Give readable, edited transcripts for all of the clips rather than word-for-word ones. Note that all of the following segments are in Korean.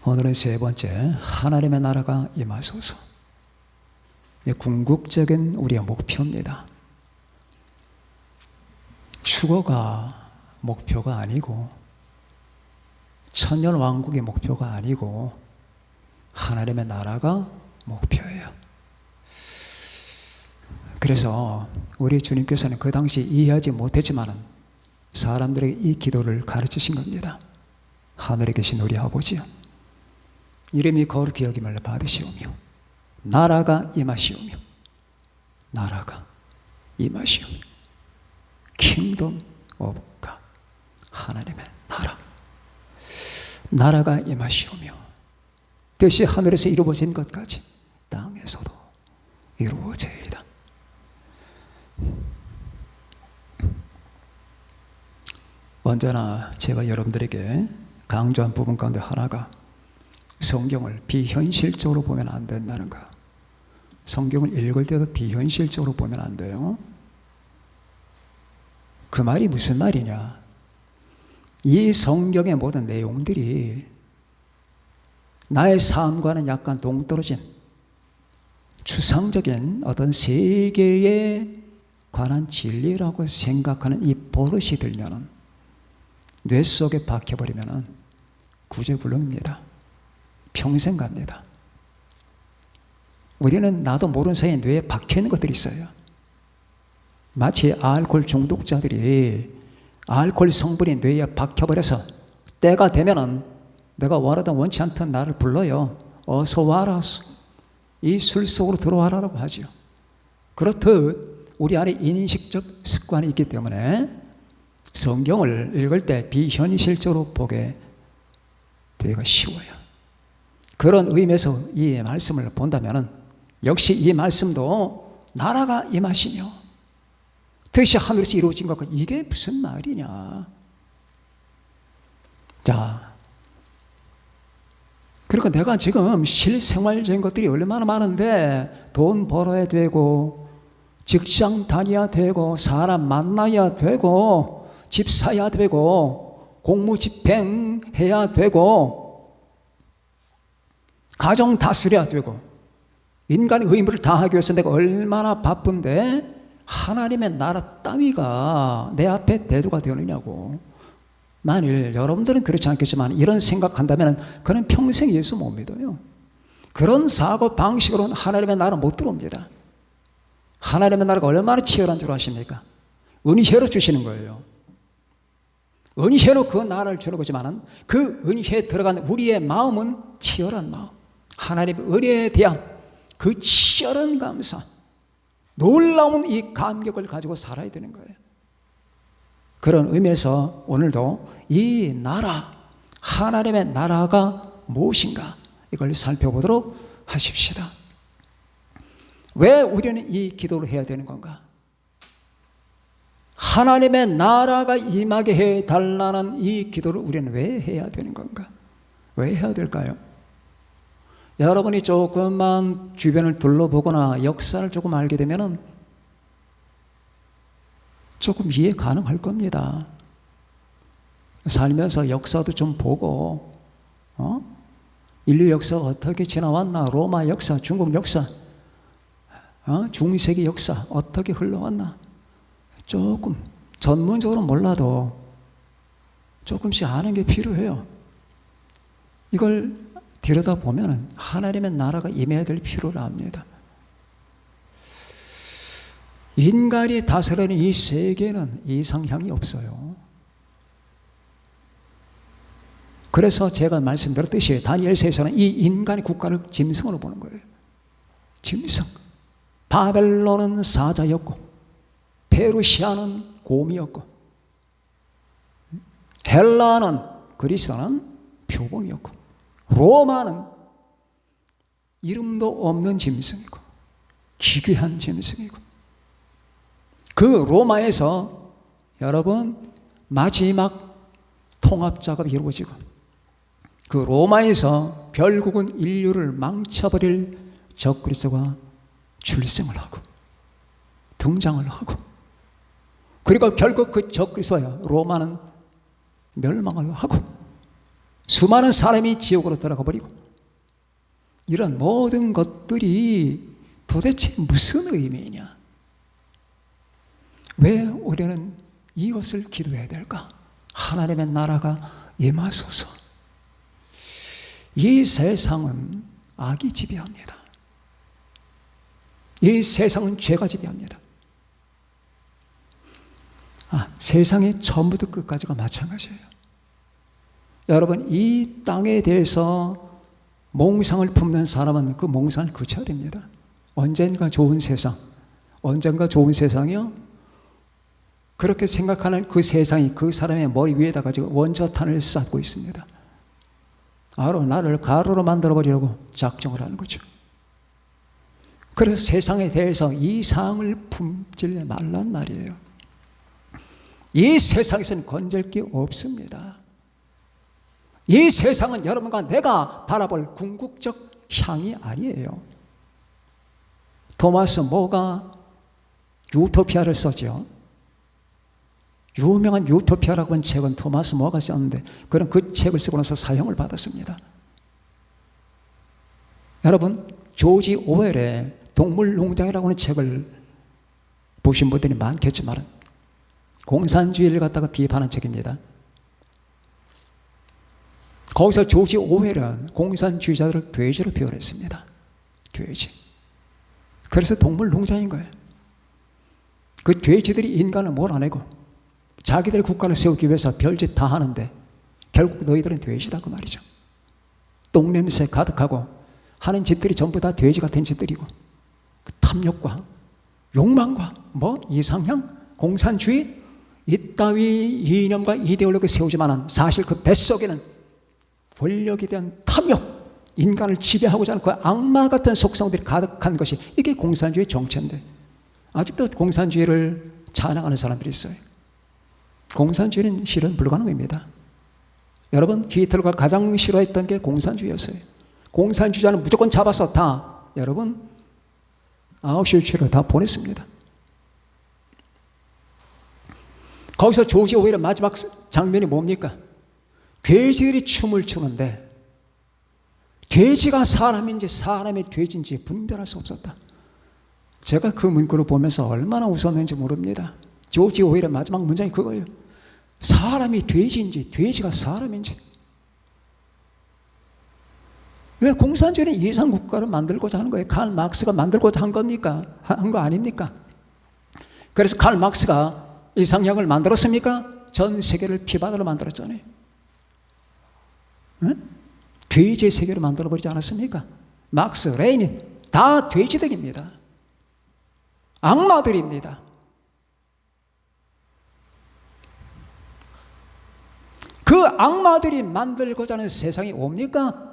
오늘은 세 번째, 하나님의 나라가 임하소서. 궁극적인 우리의 목표입니다. 휴거가 목표가 아니고 천년왕국의 목표가 아니고 하나님의 나라가 목표예요. 그래서 우리 주님께서는 그 당시 이해하지 못했지만 사람들에게 이 기도를 가르치신 겁니다. 하늘에 계신 우리 아버지여, 이름이 거룩히 여김을 받으시오며 나라가 임하시오며 나라가 임하시오며 Kingdom of God, 하나님의 나라가 임하시오며 뜻이 하늘에서 이루어진 것까지 땅에서도 이루어지이다. 언제나 제가 여러분들에게 강조한 부분 가운데 하나가 성경을 비현실적으로 보면 안 된다는 거. 성경을 읽을 때도 비현실적으로 보면 안 돼요. 그 말이 무슨 말이냐? 이 성경의 모든 내용들이 나의 삶과는 약간 동떨어진 추상적인 어떤 세계에 관한 진리라고 생각하는 이 버릇이 들면은 뇌 속에 박혀버리면은 구제불능입니다. 평생 갑니다. 우리는 나도 모르는 사이에 뇌에 박혀있는 것들이 있어요. 마치 알코올 중독자들이 알코올 성분이 뇌에 박혀버려서 때가 되면은 내가 원하든 원치 않든 나를 불러요. 어서 와라. 이 술 속으로 들어와라라고 하죠. 그렇듯 우리 안에 인식적 습관이 있기 때문에 성경을 읽을 때 비현실적으로 보게 되기가 쉬워요. 그런 의미에서 이 말씀을 본다면 역시 이 말씀도 나라가 임하시며 뜻이 하늘에서 이루어진 것 같고 이게 무슨 말이냐. 자, 그러니까 내가 지금 실생활적인 것들이 얼마나 많은데 돈 벌어야 되고 직장 다녀야 되고 사람 만나야 되고 집 사야 되고 공무집행해야 되고 가정 다스려야 되고 인간의 의무를 다하기 위해서 내가 얼마나 바쁜데 하나님의 나라 따위가 내 앞에 대두가 되느냐고. 만일 여러분들은 그렇지 않겠지만 이런 생각한다면 그는 평생 예수 못 믿어요. 그런 사고 방식으로는 하나님의 나라 못 들어옵니다. 하나님의 나라가 얼마나 치열한 줄 아십니까? 은혜로 주시는 거예요. 은혜로 그 나라를 주는 거지만 그 은혜에 들어간 우리의 마음은 치열한 마음, 하나님의 은혜에 대한 그 치열한 감사, 놀라운 이 감격을 가지고 살아야 되는 거예요. 그런 의미에서 오늘도 이 나라, 하나님의 나라가 무엇인가 이걸 살펴보도록 하십시다. 왜 우리는 이 기도를 해야 되는 건가? 하나님의 나라가 임하게 해달라는 이 기도를 우리는 왜 해야 되는 건가? 왜 해야 될까요? 여러분이 조금만 주변을 둘러보거나 역사를 조금 알게 되면 조금 이해 가능할 겁니다. 살면서 역사도 좀 보고 인류 역사가 어떻게 지나왔나, 로마 역사, 중국 역사, 중세기 역사 어떻게 흘러왔나 조금 전문적으로 몰라도 조금씩 아는 게 필요해요. 이걸 들여다보면 하나님의 나라가 임해야 될 필요를 압니다. 인간이 다스리는 이 세계는 이상향이 없어요. 그래서 제가 말씀드렸듯이 다니엘서에서는 이 인간의 국가를 짐승으로 보는 거예요. 짐승. 바벨론은 사자였고 페르시아는 곰이었고 헬라는 그리스는 표범이었고 로마는 이름도 없는 짐승이고 기괴한 짐승이고 그 로마에서 여러분 마지막 통합 작업이 이루어지고 그 로마에서 결국은 인류를 망쳐버릴 적그리스도가 출생을 하고 등장을 하고 그리고 결국 그 적그리스도야 로마는 멸망을 하고 수많은 사람이 지옥으로 들어가 버리고, 이런 모든 것들이 도대체 무슨 의미냐? 왜 우리는 이것을 기도해야 될까? 하나님의 나라가 임하소서. 이 세상은 악이 지배합니다. 이 세상은 죄가 지배합니다. 세상의 처음부터 끝까지가 마찬가지예요. 여러분, 이 땅에 대해서 몽상을 품는 사람은 그 몽상을 그쳐야 됩니다. 언젠가 좋은 세상, 언젠가 좋은 세상이요? 그렇게 생각하는 그 세상이 그 사람의 머리 위에다가 지금 원자탄을 쌓고 있습니다. 나를 가루로 만들어버리려고 작정을 하는 거죠. 그래서 세상에 대해서 이상을 품지 말란 말이에요. 이 세상에서는 건질 게 없습니다. 이 세상은 여러분과 내가 바라볼 궁극적 향이 아니에요. 토마스 모가 유토피아를 썼죠. 유명한 유토피아라고 하는 책은 토마스 모가 썼는데, 그런 그 책을 쓰고 나서 사형을 받았습니다. 여러분, 조지 오웰의 동물농장이라고 하는 책을 보신 분들이 많겠지만 공산주의를 갖다가 비판한 책입니다. 거기서 조지 오웰은 공산주의자들을 돼지로 표현했습니다. 돼지. 그래서 동물농장인 거예요. 그 돼지들이 인간을 몰아내고 자기들 국가를 세우기 위해서 별짓 다 하는데 결국 너희들은 돼지다 그 말이죠. 똥냄새 가득하고 하는 짓들이 전부 다 돼지 같은 짓들이고, 그 탐욕과 욕망과 이상향, 공산주의 이따위 이념과 이데올로기를 세우지만 사실 그 뱃속에는 권력에 대한 탐욕, 인간을 지배하고자 하는 그 악마 같은 속성들이 가득한 것이, 이게 공산주의 정체인데 아직도 공산주의를 찬양하는 사람들이 있어요. 공산주의는 실현 불가능입니다. 여러분, 히틀러가 가장 싫어했던 게 공산주의였어요. 공산주의자는 무조건 잡아서 다 여러분 아우슈비츠로 다 보냈습니다. 거기서 조지 오웰의 마지막 장면이 뭡니까? 돼지들이 춤을 추는데 돼지가 사람인지 사람이 돼지인지 분별할 수 없었다. 제가 그 문구를 보면서 얼마나 웃었는지 모릅니다. 조지 오웰의 마지막 문장이 그거예요. 사람이 돼지인지 돼지가 사람인지. 왜 공산주의는 이상국가를 만들고자 하는 거예요? 칼 막스가 만들고자 한 겁니까? 한 거 아닙니까? 그래서 칼 막스가 이상약을 만들었습니까? 전 세계를 피바다로 만들었잖아요. 응? 돼지의 세계로 만들어버리지 않았습니까? 막스, 레닌 다 돼지들입니다. 악마들입니다. 그 악마들이 만들고자 하는 세상이 옵니까?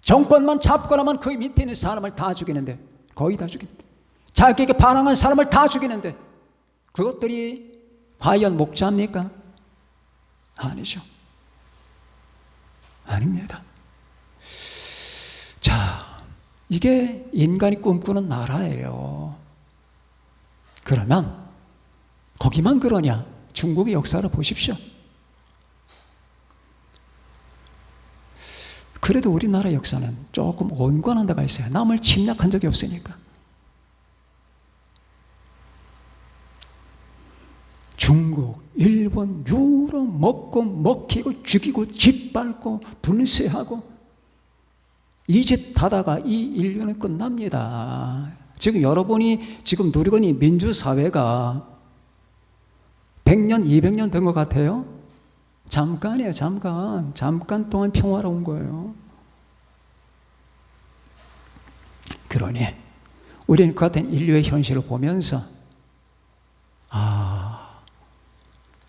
정권만 잡고 나면 그 밑에 있는 사람을 다 죽이는데, 거의 다 죽이는데, 자기에게 반항한 사람을 다 죽이는데, 그것들이 과연 목자입니까? 아니죠. 아닙니다. 자, 이게 인간이 꿈꾸는 나라예요. 그러면 거기만 그러냐? 중국의 역사를 보십시오. 그래도 우리나라 역사는 조금 온건한 데가 있어요. 남을 침략한 적이 없으니까. 중국, 일본, 유럽 먹고 먹히고 죽이고 짓밟고 분쇄하고 이 짓 하다가 이 인류는 끝납니다. 지금 여러분이 지금 누리고 있는 민주사회가 100년, 200년 된 것 같아요? 잠깐이에요, 잠깐. 잠깐 동안 평화로운 거예요. 그러니 우리는 그 같은 인류의 현실을 보면서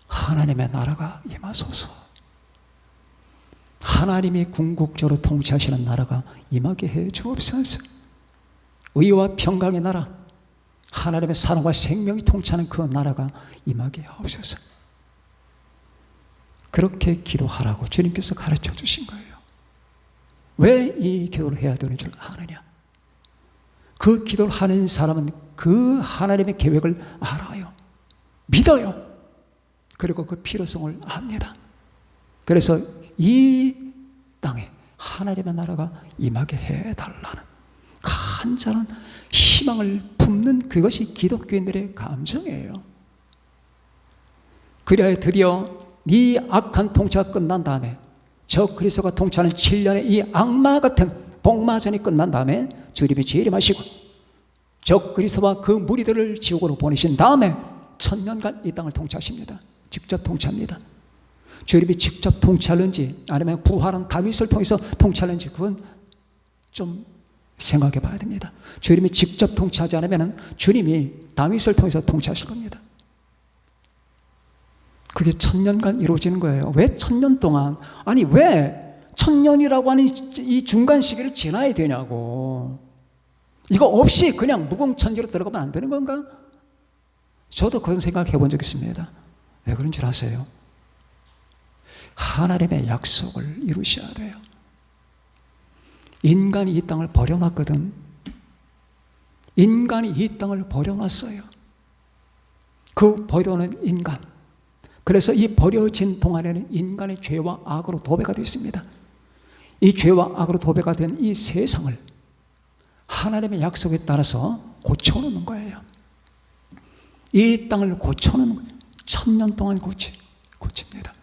하나님의 나라가 임하소서. 하나님이 궁극적으로 통치하시는 나라가 임하게 해 주옵소서. 의와 평강의 나라, 하나님의 사랑과 생명이 통치하는 그 나라가 임하게 하옵소서. 그렇게 기도하라고 주님께서 가르쳐 주신 거예요. 왜 이 기도를 해야 되는 줄 아느냐? 그 기도를 하는 사람은 그 하나님의 계획을 알아요. 믿어요. 그리고 그 필요성을 압니다. 그래서 이 땅에 하나님의 나라가 임하게 해달라는 간절한 희망을 품는 그것이 기독교인들의 감정이에요. 그래야 드디어 이 악한 통치가 끝난 다음에, 저 그리스도가 통치하는 7년의 이 악마 같은 복마전이 끝난 다음에 주님이 재림하시고 저 그리스도와 그 무리들을 지옥으로 보내신 다음에 천년간 이 땅을 통치하십니다. 직접 통치합니다. 주님이 직접 통치하는지 아니면 부활한 다윗을 통해서 통치하는지 그건 좀 생각해 봐야 됩니다. 주님이 직접 통치하지 않으면 주님이 다윗을 통해서 통치하실 겁니다. 그게 천년간 이루어지는 거예요. 왜 천년 동안? 아니 왜 천년이라고 하는 이 중간 시기를 지나야 되냐고. 이거 없이 그냥 무공천지로 들어가면 안 되는 건가? 저도 그런 생각해 본 적 있습니다. 왜 그런 줄 아세요? 하나님의 약속을 이루셔야 돼요. 인간이 이 땅을 버려놨거든. 인간이 이 땅을 버려놨어요. 그 버려놓은 인간. 그래서 이 버려진 동안에는 인간의 죄와 악으로 도배가 되어 있습니다. 이 죄와 악으로 도배가 된 이 세상을 하나님의 약속에 따라서 고쳐놓는 거예요. 이 땅을 고쳐놓는 거예요. 천년 동안 고칩니다.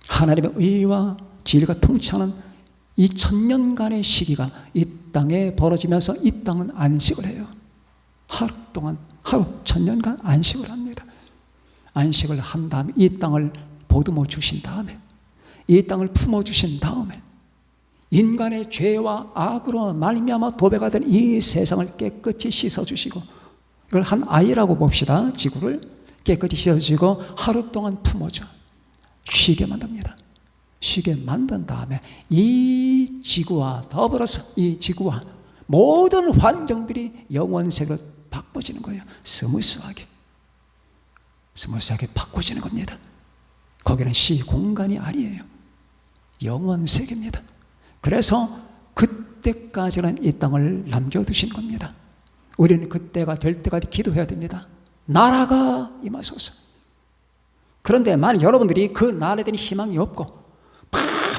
하나님의 의와 진리가 통치하는 이 천년간의 시기가 이 땅에 벌어지면서 이 땅은 안식을 해요. 하루 동안, 천년간 안식을 합니다. 안식을 한 다음에 이 땅을 보듬어 주신 다음에, 이 땅을 품어 주신 다음에 인간의 죄와 악으로 말미암아 도배가 된 이 세상을 깨끗이 씻어주시고, 이걸 한 아이라고 봅시다. 지구를 깨끗이 씻어주시고 하루 동안 품어줘 쉬게 만듭니다. 쉬게 만든 다음에 이 지구와 더불어서 이 지구와 모든 환경들이 영원색으로 바꿔지는 거예요. 스무스하게 바꿔지는 겁니다. 거기는 시공간이 아니에요. 영원색입니다. 그래서 그때까지는 이 땅을 남겨두신 겁니다. 우리는 그때가 될 때까지 기도해야 됩니다. 나라가 임하소서. 그런데 만약 여러분들이 그 나라에 대한 희망이 없고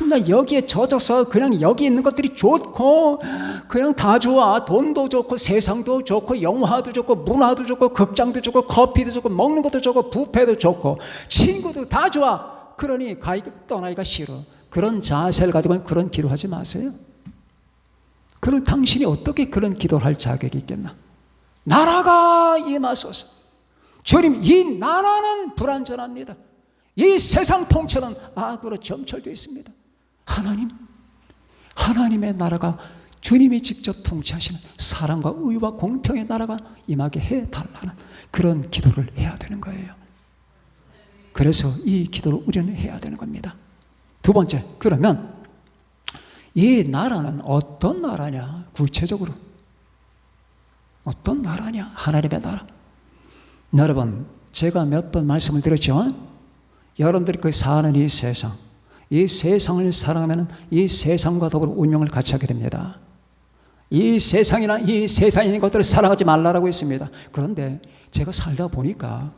맨날 여기에 젖어서 그냥 여기 있는 것들이 좋고 그냥 다 좋아. 돈도 좋고 세상도 좋고 영화도 좋고 문화도 좋고 극장도 좋고 커피도 좋고 먹는 것도 좋고 뷔페도 좋고 친구도 다 좋아. 그러니 떠나기가 싫어. 그런 자세를 가지고 그런 기도하지 마세요. 그럼 당신이 어떻게 그런 기도를 할 자격이 있겠나? 나라가 임하소서. 주님, 이 나라는 불완전합니다. 이 세상 통치는 악으로 점철되어 있습니다. 하나님의 나라가 주님이 직접 통치하시는 사랑과 의와 공평의 나라가 임하게 해달라는 그런 기도를 해야 되는 거예요. 그래서 이 기도를 우리는 해야 되는 겁니다. 두 번째, 그러면 이 나라는 어떤 나라냐? 구체적으로 어떤 나라냐? 하나님의 나라. 여러분, 제가 몇 번 말씀을 드렸죠? 여러분들이 그 사는 이 세상을 사랑하면 이 세상과 더불어 운명을 같이 하게 됩니다. 이 세상이나 이 세상에 있는 것들을 사랑하지 말라고 했습니다. 그런데 제가 살다 보니까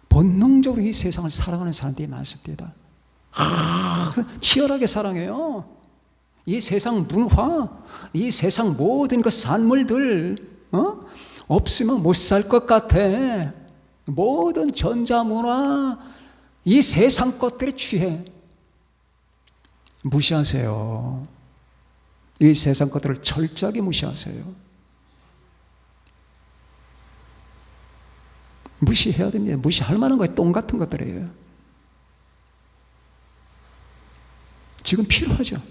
본능적으로 이 세상을 사랑하는 사람들이 많습니다. 치열하게 사랑해요. 이 세상 문화, 이 세상 모든 그 산물들 없으면 못 살 것 같아. 모든 전자문화, 이 세상 것들에 취해. 무시하세요. 이 세상 것들을 철저하게 무시하세요. 무시해야 됩니다. 무시할 만한 거에 똥 같은 것들이에요. 지금 필요하죠.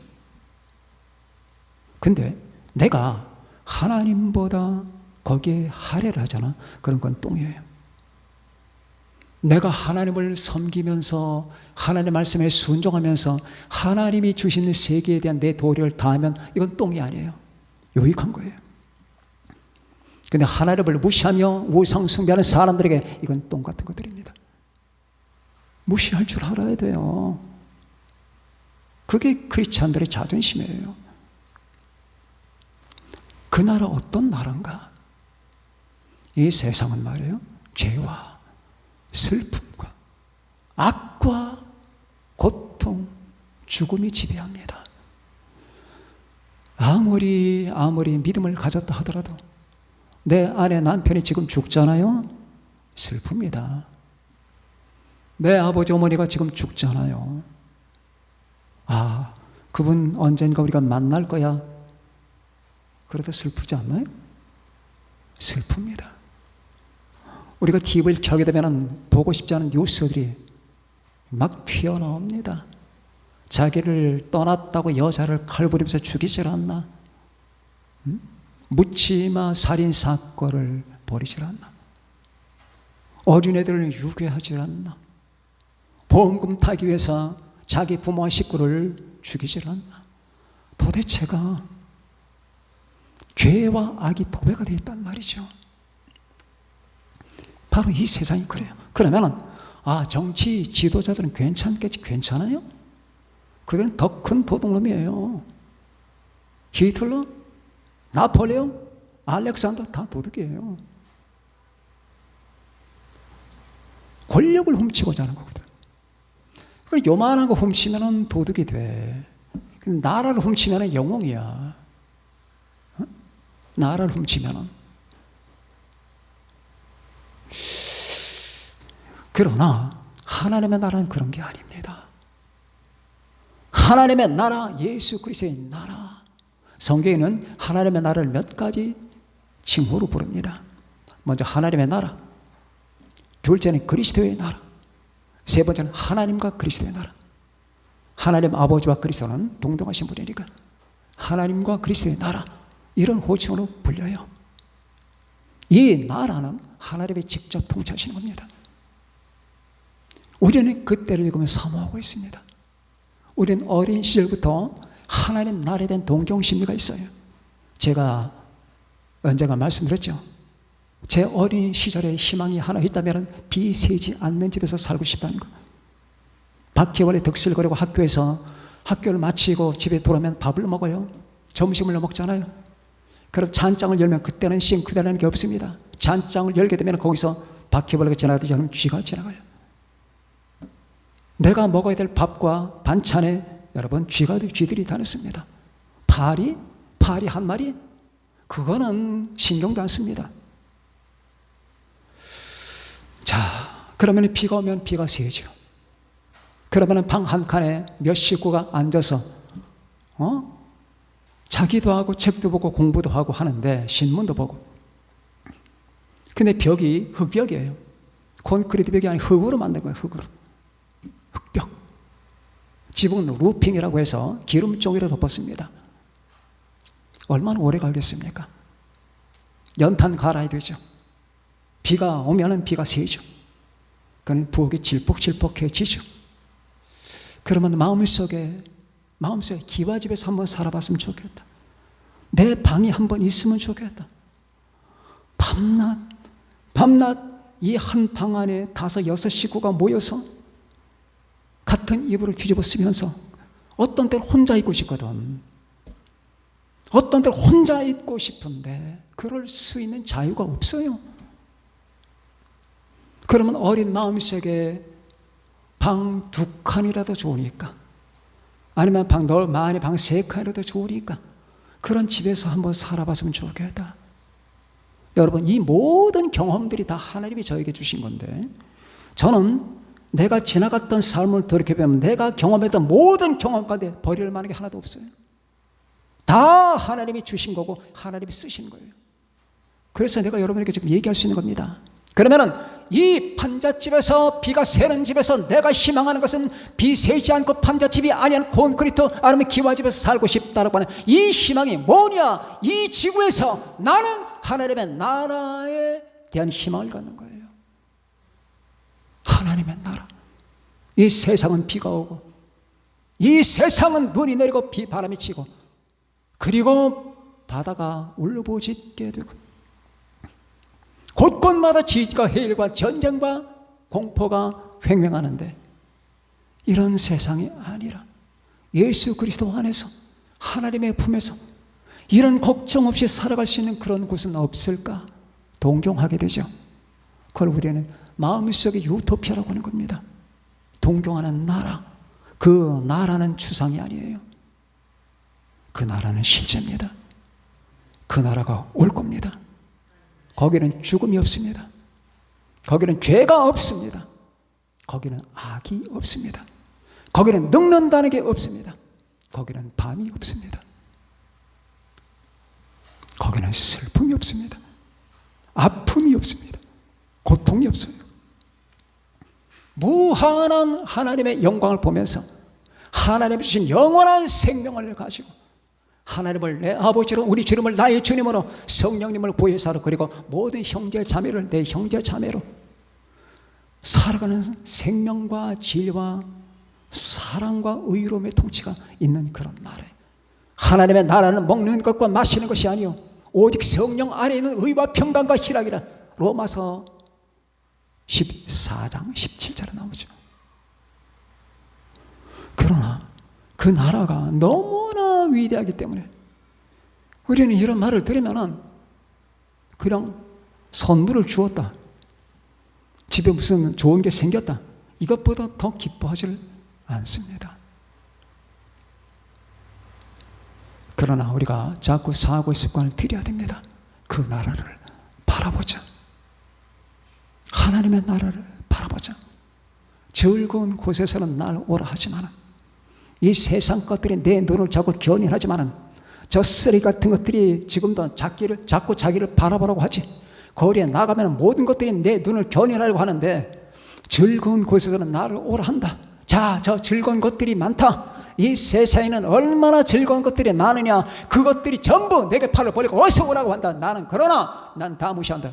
근데 내가 하나님보다 거기에 할애를 하잖아. 그런 건 똥이에요. 내가 하나님을 섬기면서 하나님의 말씀에 순종하면서 하나님이 주신 세계에 대한 내 도리를 다하면 이건 똥이 아니에요. 유익한 거예요. 근데 하나님을 무시하며 우상 숭배하는 사람들에게 이건 똥 같은 것들입니다. 무시할 줄 알아야 돼요. 그게 크리스찬들의 자존심이에요. 그 나라 어떤 나라인가? 이 세상은 말이에요. 죄와 슬픔과 악과 고통, 죽음이 지배합니다. 아무리 믿음을 가졌다 하더라도 내 아내 남편이 지금 죽잖아요. 슬픕니다. 내 아버지 어머니가 지금 죽잖아요. 아, 그분 언젠가 우리가 만날 거야. 그러다 슬프지 않나요? 슬픕니다. 우리가 TV를 켜게 되면 보고 싶지 않은 뉴스들이 막 튀어나옵니다. 자기를 떠났다고 여자를 칼부리면서 죽이질 않나? 묻지마 살인사건을 벌이질 않나? 어린애들을 유괴하질 않나? 보험금 타기 위해서 자기 부모와 식구를 죽이질 않나? 도대체가 죄와 악이 도배가 되어 있단 말이죠. 바로 이 세상이 그래요. 그러면 정치 지도자들은 괜찮겠지. 괜찮아요? 그건 더 큰 도둑놈이에요. 히틀러, 나폴레옹, 알렉산더 다 도둑이에요. 권력을 훔치고자 하는 거거든. 그걸 요만한 거 훔치면 도둑이 돼. 나라를 훔치면 영웅이야. 나라를 훔치면. 그러나 하나님의 나라는 그런 게 아닙니다. 하나님의 나라, 예수 그리스도의 나라. 성경에는 하나님의 나라를 몇 가지 칭호로 부릅니다. 먼저 하나님의 나라, 둘째는 그리스도의 나라, 세 번째는 하나님과 그리스도의 나라. 하나님 아버지와 그리스도는 동등하신 분이니까 하나님과 그리스도의 나라, 이런 호칭으로 불려요. 이 나라는 하나님이 직접 통치하시는 겁니다. 우리는 그때를 지금 사모하고 있습니다. 우리는 어린 시절부터 하나님 나라에 대한 동경심리가 있어요. 제가 언젠가 말씀드렸죠. 제 어린 시절에 희망이 하나 있다면 비 새지 않는 집에서 살고 싶다는 거. 바퀴벌레 득실거리고 학교를 마치고 집에 돌아오면 밥을 먹어요. 점심을 먹잖아요. 그럼 잔장을 열면 그때는 싱크대라는 게 없습니다. 잔장을 열게 되면 거기서 바퀴벌레가 지나가듯이 저는 쥐가 지나가요. 내가 먹어야 될 밥과 반찬에 여러분 쥐들이 다녔습니다. 파리 한 마리? 그거는 신경도 안 씁니다. 자, 그러면 비가 오면 비가 새죠. 그러면 방 한 칸에 몇 식구가 앉아서 자기도 하고 책도 보고 공부도 하고 하는데 신문도 보고. 근데 벽이 흙벽이에요. 콘크리트 벽이 아니라 흙으로 만든 거예요. 흙으로. 흙벽. 지붕 루핑이라고 해서 기름종이로 덮었습니다. 얼마나 오래 갈겠습니까? 연탄 갈아야 되죠. 비가 오면은 비가 새죠. 그러면 부엌이 질퍽질퍽해지죠. 그러면 마음속에 기와집에서 한번 살아봤으면 좋겠다. 내 방이 한번 있으면 좋겠다. 밤낮 이 한 방 안에 5, 6 식구가 모여서 같은 이불을 뒤집어 쓰면서 어떤 때는 혼자 있고 싶거든. 어떤 때는 혼자 있고 싶은데 그럴 수 있는 자유가 없어요. 그러면 어린 마음속에 방 2칸이라도 좋으니까, 아니면 많이 방 3칸이라도 좋으니까 그런 집에서 한번 살아봤으면 좋겠다. 여러분, 이 모든 경험들이 다 하나님이 저에게 주신 건데, 저는 내가 지나갔던 삶을 돌이켜보면 내가 경험했던 모든 경험 가운데 버릴 만한 게 하나도 없어요. 다 하나님이 주신 거고 하나님이 쓰신 거예요. 그래서 내가 여러분에게 지금 얘기할 수 있는 겁니다. 그러면은 이 판잣집에서, 비가 새는 집에서 내가 희망하는 것은 비 새지 않고 판잣집이 아니한 콘크리트 아니면 기와집에서 살고 싶다라고 하는 이 희망이 뭐냐? 이 지구에서 나는 하나님의 나라에 대한 희망을 갖는 거예요. 하나님의 나라. 이 세상은 비가 오고, 이 세상은 눈이 내리고 바람이 치고, 그리고 바다가 울부짖게 되고, 곳곳마다 지진과 해일과 전쟁과 공포가 횡행하는데, 이런 세상이 아니라 예수 그리스도 안에서 하나님의 품에서 이런 걱정 없이 살아갈 수 있는 그런 곳은 없을까 동경하게 되죠. 그걸 우리는 마음속의 유토피아라고 하는 겁니다. 동경하는 나라, 그 나라는 추상이 아니에요. 그 나라는 실제입니다. 그 나라가 올 겁니다. 거기는 죽음이 없습니다. 거기는 죄가 없습니다. 거기는 악이 없습니다. 거기는 늙는다는 게 없습니다. 거기는 밤이 없습니다. 거기는 슬픔이 없습니다. 아픔이 없습니다. 고통이 없어요. 무한한 하나님의 영광을 보면서 하나님 주신 영원한 생명을 가지고 하나님을 내 아버지로, 우리 주님을 나의 주님으로, 성령님을 보혜사로, 그리고 모든 형제 자매를 내 형제 자매로 살아가는 생명과 진리와 사랑과 의로움의 통치가 있는 그런 나라예요. 하나님의 나라는 먹는 것과 마시는 것이 아니요 오직 성령 안에 있는 의와 평강과 희락이라. 로마서 14장 17절에 나오죠. 그러나 그 나라가 너무나 위대하기 때문에 우리는 이런 말을 들으면 그냥 선물을 주었다, 집에 무슨 좋은 게 생겼다, 이것보다 더 기뻐하지 않습니다. 그러나 우리가 자꾸 사고 습관을 들여야 됩니다. 그 나라를 바라보자. 하나님의 나라를 바라보자. 즐거운 곳에서는 날 오라 하지만 이 세상 것들이 내 눈을 자꾸 견인하지만 저 쓰레기 같은 것들이 지금도 자꾸 자기를 바라보라고 하지. 거리에 나가면 모든 것들이 내 눈을 견인하려고 하는데 즐거운 곳에서는 나를 오라 한다. 자, 저 즐거운 것들이 많다. 이 세상에는 얼마나 즐거운 것들이 많으냐. 그것들이 전부 내게 팔을 벌리고 어서 오라고 한다. 그러나 난 다 무시한다.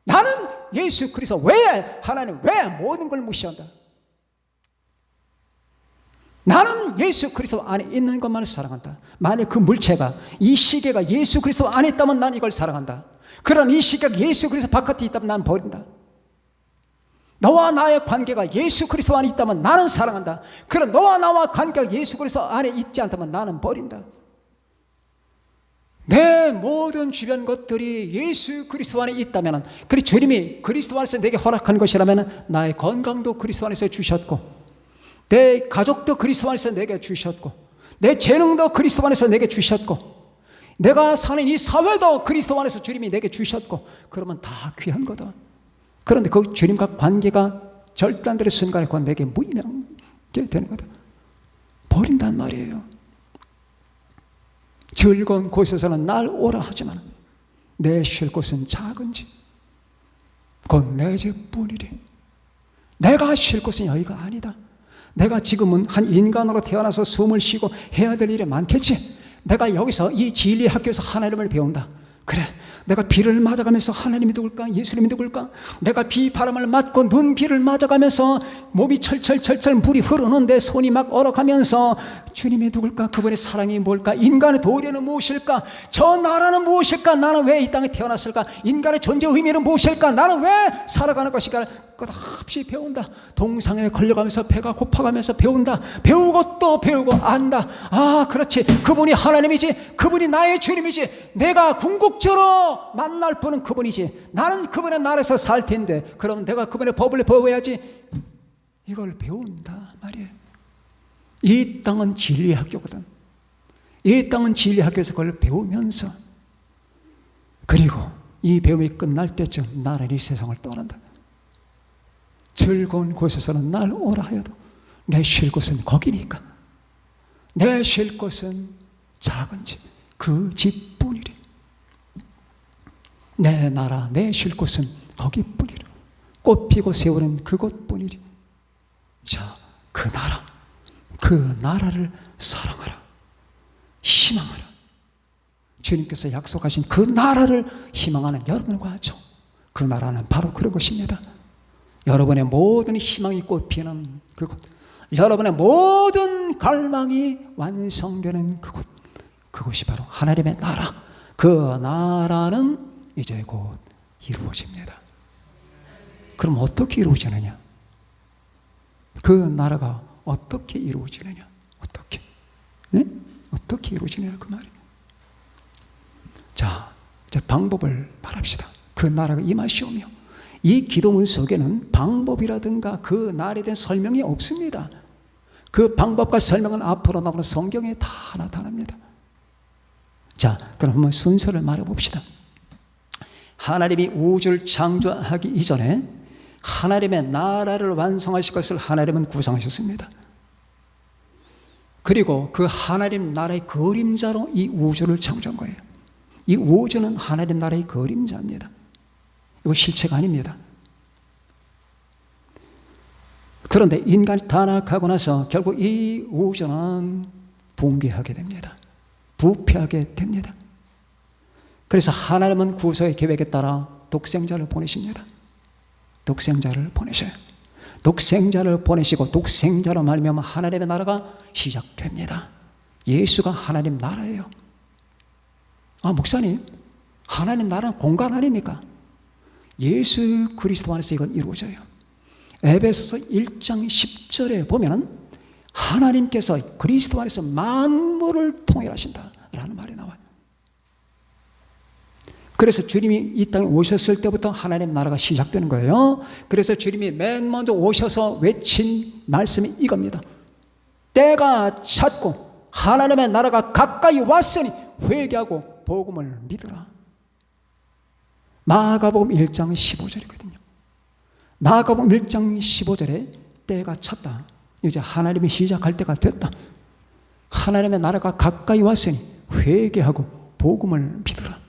나는 예수 그리스도 외에, 하나님 외에 모든 걸 무시한다. 나는 예수 그리스도 안에 있는 것만을 사랑한다. 만일 그 물체가, 이 시계가 예수 그리스도 안에 있다면 난 이걸 사랑한다. 그러나 이 시계가 예수 그리스도 바깥에 있다면 난 버린다. 너와 나의 관계가 예수 그리스도 안에 있다면 나는 사랑한다. 그러나 너와 나와 관계가 예수 그리스도 안에 있지 않다면 나는 버린다. 내 모든 주변 것들이 예수 그리스도 안에 있다면, 그리고 주님이 그리스도 안에서 내게 허락한 것이라면 나의 건강도 그리스도 안에서 주셨고, 내 가족도 그리스도 안에서 내게 주셨고, 내 재능도 그리스도 안에서 내게 주셨고, 내가 사는 이 사회도 그리스도 안에서 주님이 내게 주셨고, 그러면 다 귀한 거다. 그런데 그 주님과 관계가 절단되는 순간에 그건 내게 무의미하게 되는 거다. 버린단 말이에요. 즐거운 곳에서는 날 오라 하지만 내 쉴 곳은 작은지 그건 내 집뿐이리. 내가 쉴 곳은 여기가 아니다. 내가 지금은 한 인간으로 태어나서 숨을 쉬고 해야 될 일이 많겠지. 내가 여기서 이 진리 학교에서 하나님을 배운다. 그래, 내가 비를 맞아가면서 하나님이 누굴까? 예수님이 누굴까? 내가 비바람을 맞고 눈비를 맞아가면서 몸이 철철철철 물이 흐르는데 손이 막 얼어가면서 주님이 누굴까? 그분의 사랑이 뭘까? 인간의 도리는 무엇일까? 저 나라는 무엇일까? 나는 왜 이 땅에 태어났을까? 인간의 존재 의미는 무엇일까? 나는 왜 살아가는 것일까? 끝없이 배운다. 동상에 걸려가면서 배가 고파가면서 배운다. 배우고 또 배우고 안다. 아, 그렇지. 그분이 하나님이지. 그분이 나의 주님이지. 내가 궁극적으로 만날 분은 그분이지. 나는 그분의 나라에서 살 텐데 그럼 내가 그분의 법을 배워야지. 이걸 배운다 말이에요. 이 땅은 진리 학교거든. 이 땅은 진리 학교에서 그걸 배우면서, 그리고 이 배움이 끝날 때쯤 나는 이 세상을 떠난다. 즐거운 곳에서는 날 오라 하여도 내 쉴 곳은 거기니까. 내 쉴 곳은 작은 집, 그 집뿐이리. 내 나라, 내 쉴 곳은 거기뿐이리. 꽃 피고 세우는 그곳뿐이리. 자, 그 나라, 그 나라를 사랑하라, 희망하라. 주님께서 약속하신 그 나라를 희망하는 여러분과 저, 그 나라는 바로 그런 것입니다. 여러분의 모든 희망이 꽃피는 그곳, 여러분의 모든 갈망이 완성되는 그곳, 그것이 바로 하나님의 나라. 그 나라는 이제 곧 이루어집니다. 그럼 어떻게 이루어지느냐? 그 나라가 어떻게 이루어지느냐? 어떻게? 네? 어떻게 이루어지느냐 그 말이에요. 자, 이제 방법을 말합시다. 그 나라가 임하시오며. 이 기도문 속에는 방법이라든가 그 날에 대한 설명이 없습니다. 그 방법과 설명은 앞으로 나오는 성경에 다 나타납니다. 자, 그럼 한번 순서를 말해봅시다. 하나님이 우주를 창조하기 이전에 하나님의 나라를 완성하실 것을 하나님은 구상하셨습니다. 그리고 그 하나님 나라의 그림자로 이 우주를 창조한 거예요. 이 우주는 하나님 나라의 그림자입니다. 이거 실체가 아닙니다. 그런데 인간이 타락하고 나서 결국 이 우주는 붕괴하게 됩니다. 부패하게 됩니다. 그래서 하나님은 구속의 계획에 따라 독생자를 보내십니다. 독생자를 보내셔요. 독생자를 보내시고 독생자로 말미암아 하나님의 나라가 시작됩니다. 예수가 하나님 나라예요. 아, 목사님, 하나님 나라는 공간 아닙니까? 예수 그리스도 안에서 이건 이루어져요. 에베소서 1장 10절에 보면은 하나님께서 그리스도 안에서 만물을 통일하신다라는 말이 나와요. 그래서 주님이 이 땅에 오셨을 때부터 하나님 나라가 시작되는 거예요. 그래서 주님이 맨 먼저 오셔서 외친 말씀이 이겁니다. 때가 찼고 하나님의 나라가 가까이 왔으니 회개하고 복음을 믿으라. 마가복음 1장 15절이거든요. 마가복음 1장 15절에 때가 찼다. 이제 하나님이 시작할 때가 됐다. 하나님의 나라가 가까이 왔으니 회개하고 복음을 믿으라.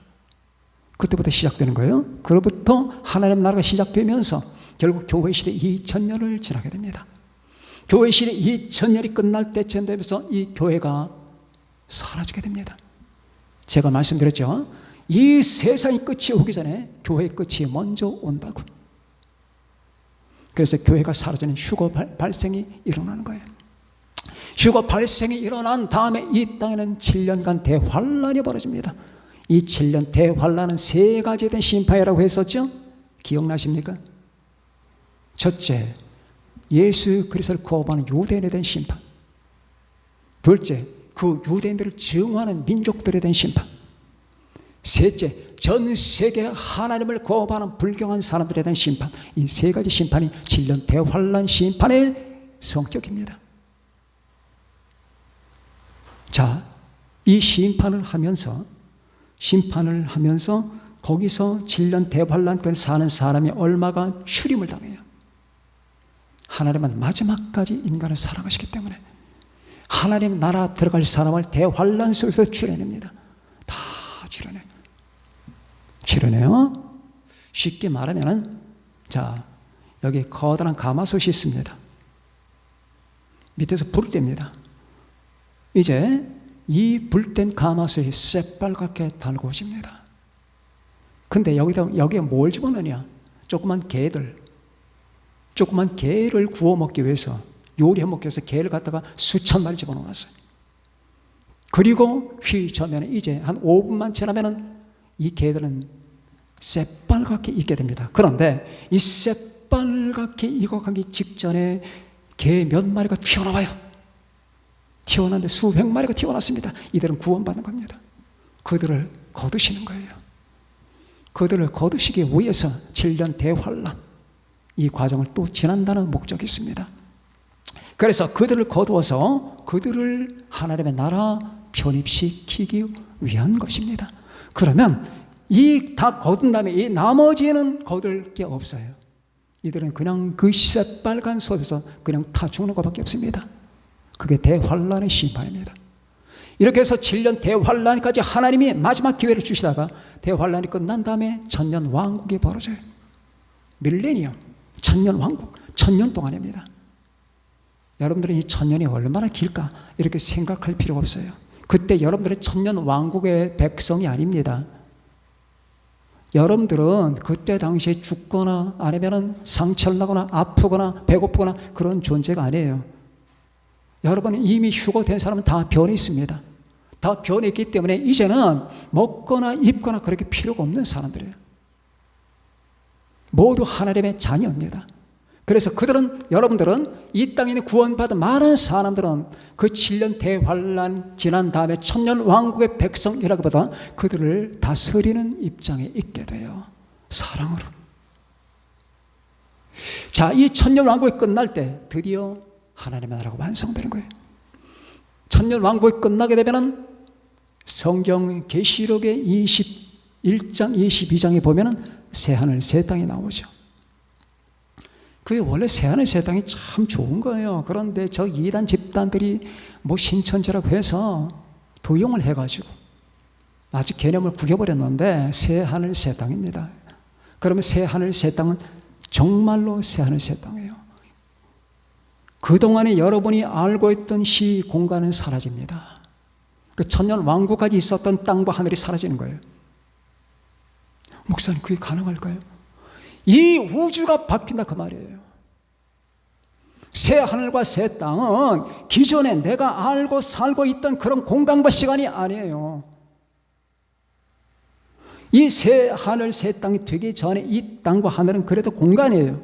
그때부터 시작되는 거예요. 그로부터 하나님 나라가 시작되면서 결국 교회 시대 2000년을 지나게 됩니다. 교회 시대 2000년이 끝날 때쯤 되면서 이 교회가 사라지게 됩니다. 제가 말씀드렸죠. 이 세상의 끝이 오기 전에 교회의 끝이 먼저 온다고. 그래서 교회가 사라지는 휴거 발생이 일어나는 거예요. 휴거 발생이 일어난 다음에 이 땅에는 7년간 대환란이 벌어집니다. 이 7년 대환란은 세 가지에 대한 심판이라고 했었죠? 기억나십니까? 첫째, 예수 그리스도를 거부하는 유대인에 대한 심판. 둘째, 그 유대인들을 증오하는 민족들에 대한 심판. 셋째, 전 세계 하나님을 거부하는 불경한 사람들에 대한 심판. 이 세 가지 심판이 7년 대환란 심판의 성격입니다. 자, 이 심판을 하면서 거기서 7년 대환란 때 사는 사람이 얼마가 추림을 당해요. 하나님은 마지막까지 인간을 사랑하시기 때문에 하나님 나라 들어갈 사람을 대환란 속에서 출해냅니다. 다 출해내요. 쉽게 말하면은, 자, 여기 커다란 가마솥이 있습니다. 밑에서 불을 뗍니다. 이제 이 불된 가마솥이 새빨갛게 달구어집니다. 근데 여기에 뭘 집어넣냐? 조그만 개를 구워 먹기 위해서, 요리해 먹기 위해서 개를 갖다가 수천 마리 집어넣었어요. 그리고 휘저으면 이제 한 5분만 지나면은 이 개들은 새빨갛게 익게 됩니다. 그런데 이 새빨갛게 익어가기 직전에 개 몇 마리가 튀어나와요. 튀어나왔는데 수백 마리가 튀어났습니다. 이들은 구원받는 겁니다. 그들을 거두시는 거예요. 그들을 거두시기 위해서 7년 대환란, 이 과정을 또 지난다는 목적이 있습니다. 그래서 그들을 거두어서 그들을 하나님의 나라 편입시키기 위한 것입니다. 그러면 이 다 거둔 다음에 이 나머지는 거둘 게 없어요. 이들은 그냥 그 새빨간 솥에서 그냥 타 죽는 것밖에 없습니다. 그게 대환란의 심판입니다. 이렇게 해서 7년 대환란까지 하나님이 마지막 기회를 주시다가 대환란이 끝난 다음에 천년 왕국이 벌어져요. 밀레니엄, 천년 왕국, 1000년 동안입니다. 여러분들은 이 1000년이 얼마나 길까 이렇게 생각할 필요가 없어요. 그때 여러분들은 1000년 왕국의 백성이 아닙니다. 여러분들은 그때 당시에 죽거나 아니면 상처를 나거나 아프거나 배고프거나 그런 존재가 아니에요. 여러분은 이미 휴거된 사람은 다 변해 있습니다. 다 변해 있기 때문에 이제는 먹거나 입거나 그렇게 필요가 없는 사람들이에요. 모두 하나님의 자녀입니다. 그래서 여러분들은 이 땅에 있는 구원받은 많은 사람들은 그 7년 대환란 지난 다음에 천년 왕국의 백성이라기보다 그들을 다스리는 입장에 있게 돼요. 사랑으로. 자, 이 천년 왕국이 끝날 때 드디어 하나님의 나라가 완성되는 거예요. 천년 왕국이 끝나게 되면은 성경 계시록의 21장, 22장에 보면은 새하늘 새 땅이 나오죠. 그게 원래 새하늘 새 땅이 참 좋은 거예요. 그런데 저 이단 집단들이 뭐 신천지라고 해서 도용을 해가지고 아직 개념을 구겨버렸는데 새하늘 새 땅입니다. 그러면 새하늘 새 땅은 정말로 새하늘 새 땅이에요. 그동안에 여러분이 알고 있던 시 공간은 사라집니다. 그 천년 왕국까지 있었던 땅과 하늘이 사라지는 거예요. 목사님, 그게 가능할까요? 이 우주가 바뀐다 그 말이에요. 새 하늘과 새 땅은 기존에 내가 알고 살고 있던 그런 공간과 시간이 아니에요. 이 새 하늘 새 땅이 되기 전에 이 땅과 하늘은 그래도 공간이에요.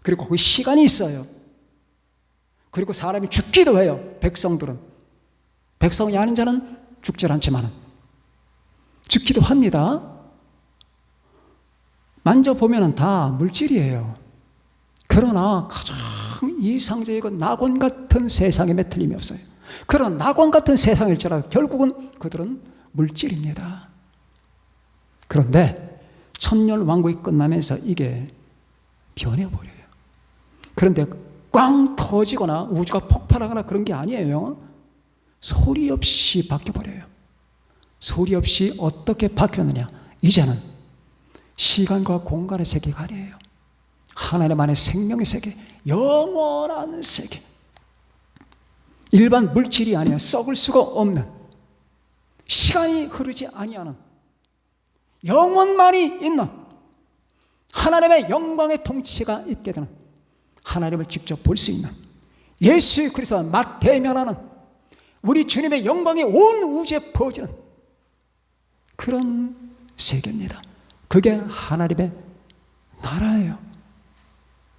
그리고 그 시간이 있어요. 그리고 사람이 죽기도 해요. 백성들은. 백성이 아닌 자는 죽질 않지만 죽기도 합니다. 만져보면 다 물질이에요. 그러나 가장 이상적이고 낙원 같은 세상에 몇 틀림이 없어요. 그런 낙원 같은 세상일지라도 결국은 그들은 물질입니다. 그런데 천년 왕국이 끝나면서 이게 변해버려요. 그런데 꽝 터지거나 우주가 폭발하거나 그런 게 아니에요. 소리 없이 바뀌어버려요. 소리 없이 어떻게 바뀌었느냐? 이제는 시간과 공간의 세계가 아니에요. 하나님 안의 생명의 세계, 영원한 세계. 일반 물질이 아니에요. 썩을 수가 없는, 시간이 흐르지 아니하는, 영원만이 있는 하나님의 영광의 통치가 있게 되는, 하나님을 직접 볼 수 있는, 예수 그리스도와 맞대면하는, 우리 주님의 영광이 온 우주에 퍼지는 그런 세계입니다. 그게 하나님의 나라예요.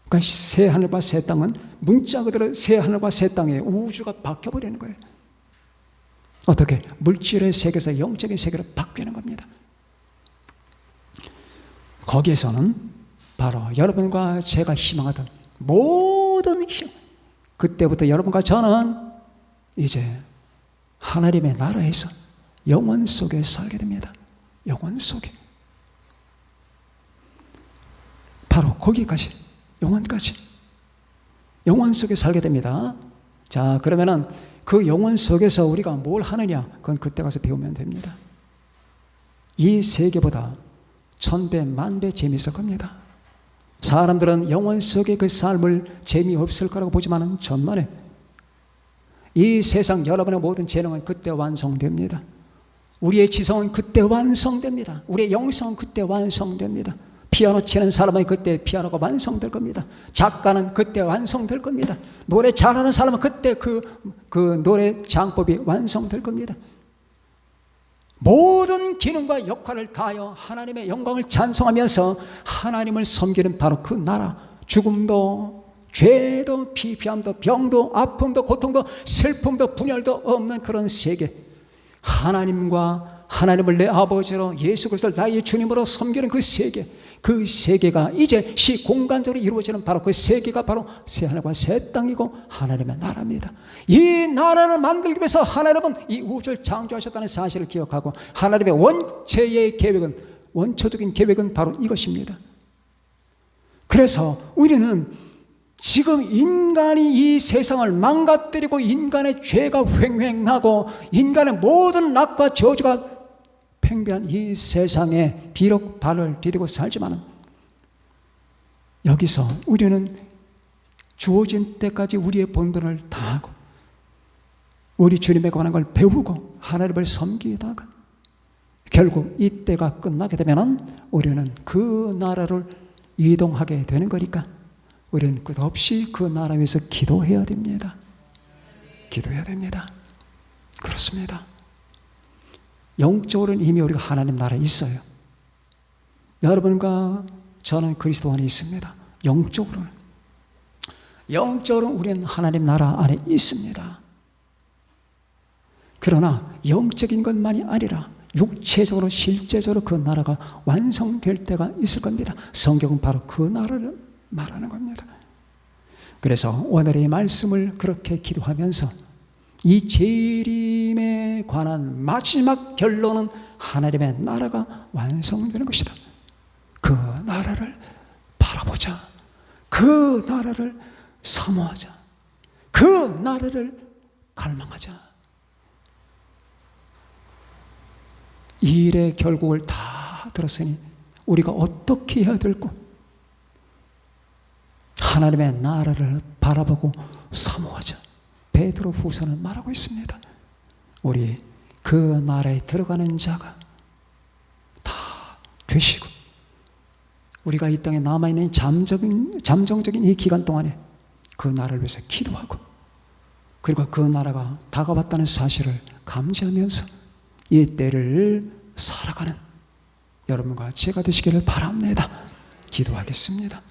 그러니까 새 하늘과 새 땅은 문자 그대로 새 하늘과 새 땅에 우주가 바뀌어버리는 거예요. 어떻게? 물질의 세계에서 영적인 세계로 바뀌는 겁니다. 거기에서는 바로 여러분과 제가 희망하던 모든 힘, 그때부터 여러분과 저는 이제 하나님의 나라에서 영원 속에 살게 됩니다. 영원 속에. 바로 거기까지, 영원까지. 영원 속에 살게 됩니다. 자, 그러면은 그 영원 속에서 우리가 뭘 하느냐? 그건 그때 가서 배우면 됩니다. 이 세계보다 1000배, 10,000배 재미있을 겁니다. 사람들은 영원 속의 그 삶을 재미없을 거라고 보지만은 천만에 이 세상 여러분의 모든 재능은 그때 완성됩니다. 우리의 지성은 그때 완성됩니다. 우리의 영성은 그때 완성됩니다. 피아노 치는 사람은 그때 피아노가 완성될 겁니다. 작가는 그때 완성될 겁니다. 노래 잘하는 사람은 그때 그 노래 장법이 완성될 겁니다. 모든 기능과 역할을 다하여 하나님의 영광을 찬송하면서 하나님을 섬기는 바로 그 나라, 죽음도 죄도 피폐함도 병도 아픔도 고통도 슬픔도 분열도 없는 그런 세계, 하나님과 하나님을 내 아버지로 예수 그리스도를 나의 주님으로 섬기는 그 세계, 그 세계가 이제 시공간적으로 이루어지는 바로 그 세계가 바로 새하늘과 새 땅이고 하나님의 나라입니다. 이 나라를 만들기 위해서 하나님은 이 우주를 창조하셨다는 사실을 기억하고 하나님의 원체의 계획은, 원초적인 계획은 바로 이것입니다. 그래서 우리는 지금 인간이 이 세상을 망가뜨리고 인간의 죄가 횡행하고 인간의 모든 악과 저주가 팽배한 이 세상에 비록 발을 디디고 살지만 여기서 우리는 주어진 때까지 우리의 본분을 다하고 우리 주님에 관한 걸 배우고 하나님을 섬기다가 결국 이 때가 끝나게 되면 우리는 그 나라를 이동하게 되는 거니까 우리는 끝없이 그 나라 위해서 기도해야 됩니다. 기도해야 됩니다. 그렇습니다. 영적으로는 이미 우리가 하나님 나라에 있어요. 여러분과 저는 그리스도 안에 있습니다. 영적으로는 우리는 하나님 나라 안에 있습니다. 그러나 영적인 것만이 아니라 육체적으로 실제적으로 그 나라가 완성될 때가 있을 겁니다. 성경은 바로 그 나라를 말하는 겁니다. 그래서 오늘의 말씀을 그렇게 기도하면서 이 재림에 관한 마지막 결론은 하나님의 나라가 완성되는 것이다. 그 나라를 바라보자. 그 나라를 사모하자. 그 나라를 갈망하자. 이 일의 결국을 다 들었으니 우리가 어떻게 해야 될고, 하나님의 나라를 바라보고 사모하자. 베드로 후서는 말하고 있습니다. 우리 그 나라에 들어가는 자가 다 되시고, 우리가 이 땅에 남아있는 잠정적인 이 기간 동안에 그 나라를 위해서 기도하고, 그리고 그 나라가 다가왔다는 사실을 감지하면서 이 때를 살아가는 여러분과 제가 되시기를 바랍니다. 기도하겠습니다.